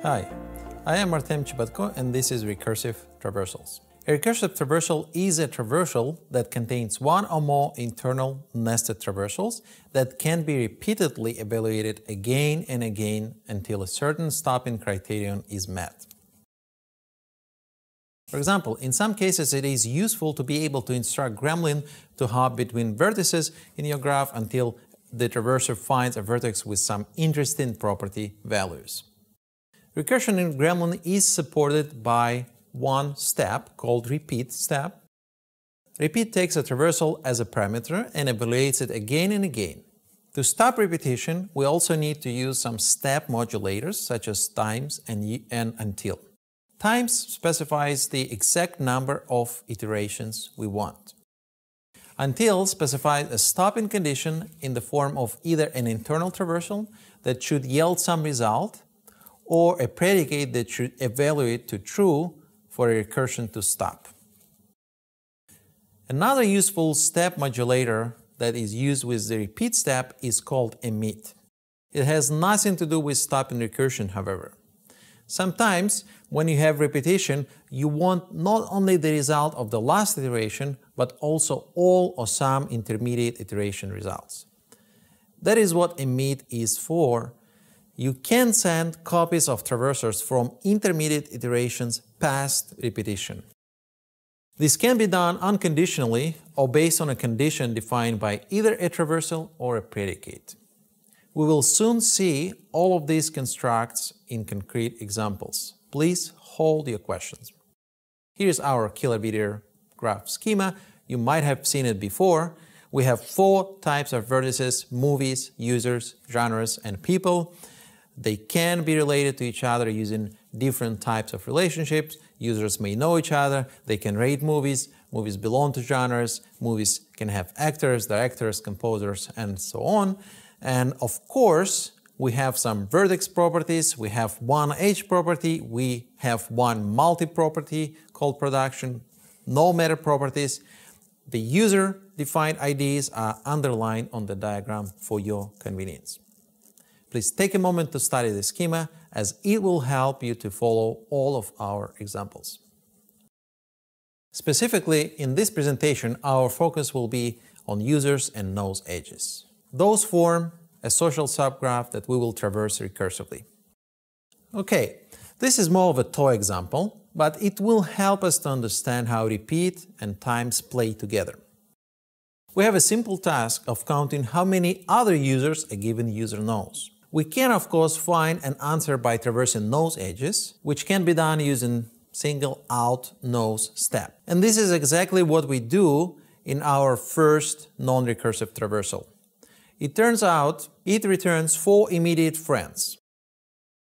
Hi, I am Artem Chibatko and this is Recursive Traversals. A recursive traversal is a traversal that contains one or more internal nested traversals that can be repeatedly evaluated again and again until a certain stopping criterion is met. For example, in some cases it is useful to be able to instruct Gremlin to hop between vertices in your graph until the traversal finds a vertex with some interesting property values. Recursion in Gremlin is supported by one step called repeat step. Repeat takes a traversal as a parameter and evaluates it again and again. To stop repetition, we also need to use some step modulators such as times and until. Times specifies the exact number of iterations we want. Until specifies a stopping condition in the form of either an internal traversal that should yield some result or a predicate that should evaluate to true for a recursion to stop. Another useful step modulator that is used with the repeat step is called emit. It has nothing to do with stopping recursion, however. Sometimes, when you have repetition, you want not only the result of the last iteration, but also all or some intermediate iteration results. That is what emit is for. You can send copies of traversals from intermediate iterations past repetition. This can be done unconditionally or based on a condition defined by either a traversal or a predicate. We will soon see all of these constructs in concrete examples. Please hold your questions. Here's our KillrVideo graph schema. You might have seen it before. We have 4 types of vertices: movies, users, genres, and people. They can be related to each other using different types of relationships. Users may know each other, they can rate movies, movies belong to genres, movies can have actors, directors, composers, and so on. And of course, we have some vertex properties, we have one edge property, we have one multi-property called production, no meta properties. The user-defined IDs are underlined on the diagram for your convenience. Please take a moment to study the schema, as it will help you to follow all of our examples. Specifically, in this presentation, our focus will be on users and nose edges. Those form a social subgraph that we will traverse recursively. Okay, this is more of a toy example, but it will help us to understand how repeat and times play together. We have a simple task of counting how many other users a given user knows. We can, of course, find an answer by traversing nose edges, which can be done using single out nose step. And this is exactly what we do in our first non-recursive traversal. It turns out it returns 4 immediate friends.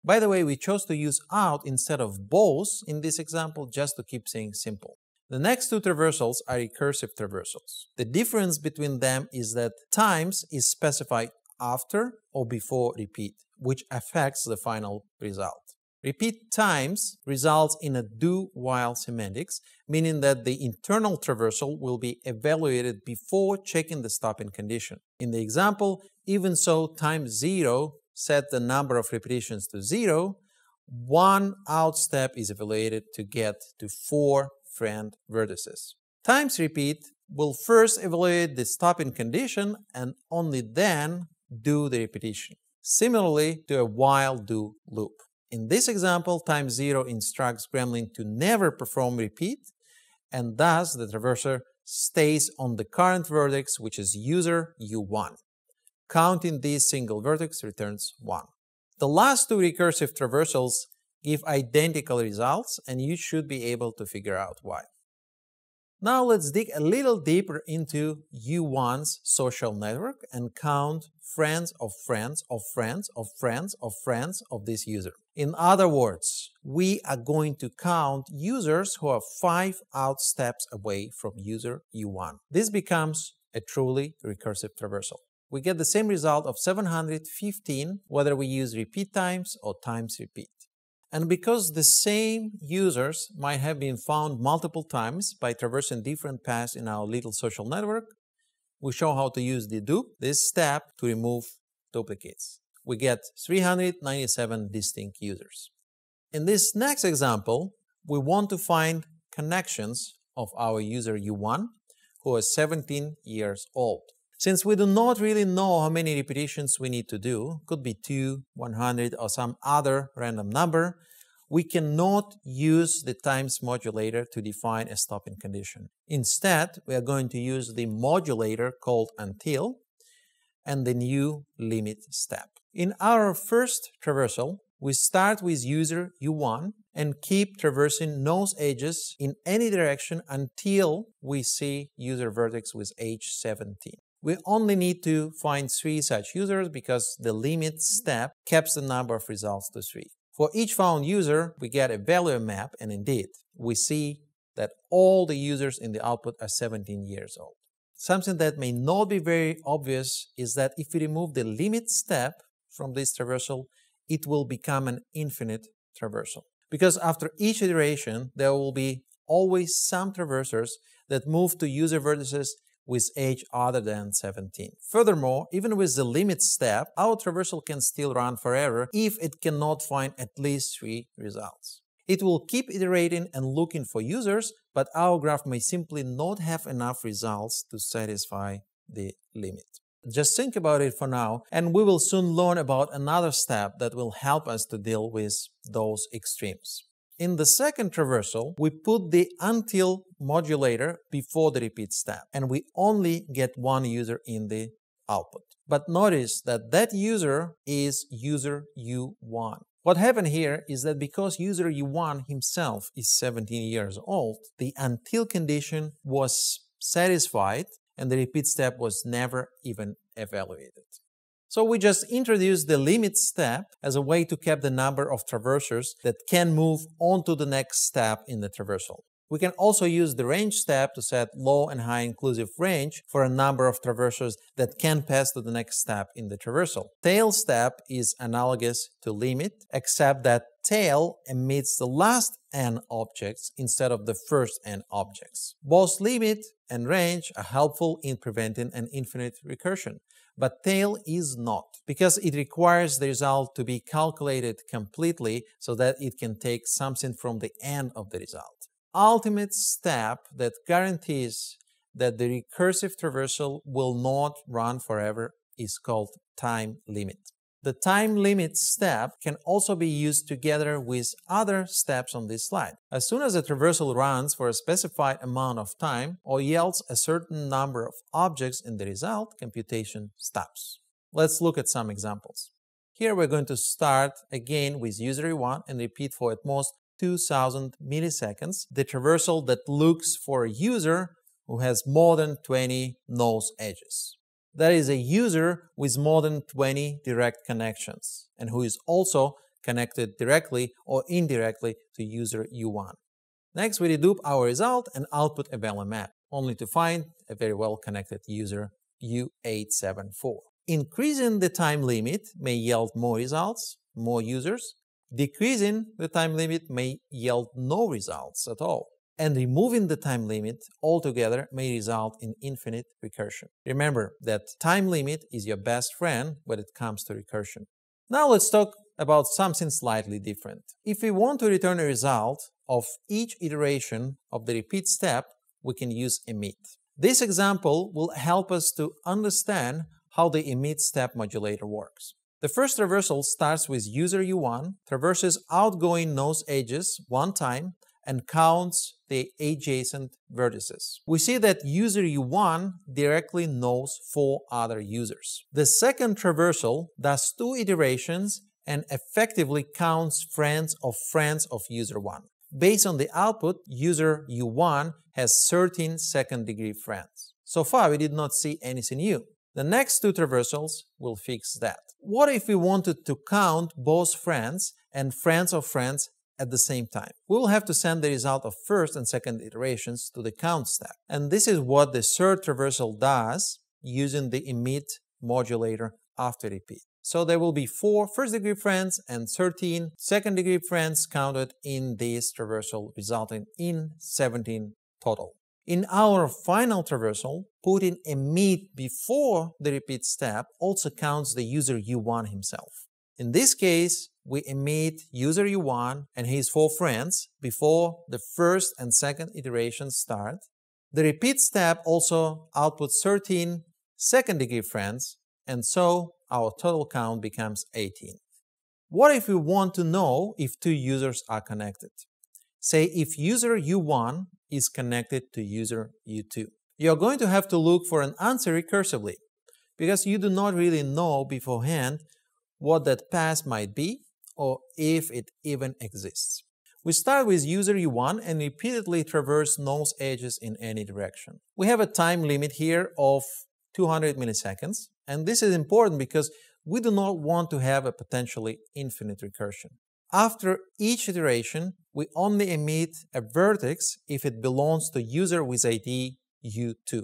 By the way, we chose to use out instead of both in this example just to keep things simple. The next 2 traversals are recursive traversals. The difference between them is that times is specified after or before repeat, which affects the final result. Repeat times results in a do-while semantics, meaning that the internal traversal will be evaluated before checking the stopping condition. In the example, even so times 0 set the number of repetitions to 0, one out step is evaluated to get to 4 friend vertices. Times repeat will first evaluate the stopping condition and only then do the repetition, similarly to a while do loop. In this example, times 0 instructs Gremlin to never perform repeat, and thus the traverser stays on the current vertex, which is user U1. Counting this single vertex returns 1. The last 2 recursive traversals give identical results, and you should be able to figure out why. Now let's dig a little deeper into U1's social network and count friends of friends of friends of friends of friends of this user. In other words, we are going to count users who are 5 out steps away from user U1. This becomes a truly recursive traversal. We get the same result of 715 whether we use repeat times or times repeat. And because the same users might have been found multiple times by traversing different paths in our little social network, we show how to use dedupe, this step, to remove duplicates. We get 397 distinct users. In this next example, we want to find connections of our user U1 who is 17 years old. Since we do not really know how many repetitions we need to do, could be 2, 100 or some other random number, we cannot use the times modulator to define a stopping condition. Instead, we are going to use the modulator called until and the new limit step. In our first traversal, we start with user U1 and keep traversing nose edges in any direction until we see user vertex with age 17. We only need to find 3 such users because the limit step caps the number of results to 3. For each found user, we get a value map, and indeed, we see that all the users in the output are 17 years old. Something that may not be very obvious is that if we remove the limit step from this traversal, it will become an infinite traversal. Because after each iteration, there will be always some traversers that move to user vertices with age other than 17. Furthermore, even with the limit step, our traversal can still run forever if it cannot find at least 3 results. It will keep iterating and looking for users, but our graph may simply not have enough results to satisfy the limit. Just think about it for now, and we will soon learn about another step that will help us to deal with those extremes. In the second traversal, we put the until modulator before the repeat step, and we only get one user in the output. But notice that that user is user U1. What happened here is that because user U1 himself is 17 years old, the until condition was satisfied and the repeat step was never even evaluated. So we just introduced the limit step as a way to cap the number of traversers that can move on to the next step in the traversal. We can also use the range step to set low and high inclusive range for a number of traversers that can pass to the next step in the traversal. Tail step is analogous to limit, except that tail emits the last n objects instead of the first n objects. Both limit and range are helpful in preventing an infinite recursion, but tail is not, because it requires the result to be calculated completely so that it can take something from the end of the result. Ultimate step that guarantees that the recursive traversal will not run forever is called time limit. The time limit step can also be used together with other steps on this slide. As soon as the traversal runs for a specified amount of time or yields a certain number of objects in the result, computation stops. Let's look at some examples. Here we're going to start again with user U1 and repeat for at most 2000 milliseconds the traversal that looks for a user who has more than 20 nose edges. That is a user with more than 20 direct connections and who is also connected directly or indirectly to user U1. Next, we dedupe our result and output a value map, only to find a very well connected user U874. Increasing the time limit may yield more results, more users. Decreasing the time limit may yield no results at all. And removing the time limit altogether may result in infinite recursion. Remember that time limit is your best friend when it comes to recursion. Now let's talk about something slightly different. If we want to return a result of each iteration of the repeat step, we can use emit. This example will help us to understand how the emit step modulator works. The first traversal starts with user U1, traverses outgoing nose edges one time, and counts the adjacent vertices. We see that user U1 directly knows 4 other users. The second traversal does 2 iterations and effectively counts friends of user 1. Based on the output, user U1 has 13 second-degree friends. So far, we did not see anything new. The next 2 traversals will fix that. What if we wanted to count both friends and friends of friends at the same time? We will have to send the result of first and second iterations to the count step. And this is what the third traversal does using the emit modulator after repeat. So there will be 4 first-degree friends and 13 second-degree friends counted in this traversal, resulting in 17 total. In our final traversal, putting emit before the repeat step also counts the user U1 himself. In this case, we emit user U1 and his 4 friends before the first and second iterations start. The repeat step also outputs 13 second-degree friends, and so our total count becomes 18. What if we want to know if 2 users are connected? Say if user U1 is connected to user U2. You're going to have to look for an answer recursively, because you do not really know beforehand what that path might be or if it even exists. We start with user U1 and repeatedly traverse nose edges in any direction. We have a time limit here of 200 milliseconds, and this is important because we do not want to have a potentially infinite recursion. After each iteration, we only emit a vertex if it belongs to user with ID U2.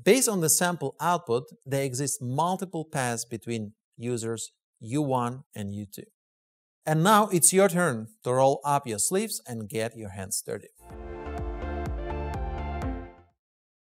Based on the sample output, there exist multiple paths between users U1 and U2. And now it's your turn to roll up your sleeves and get your hands dirty.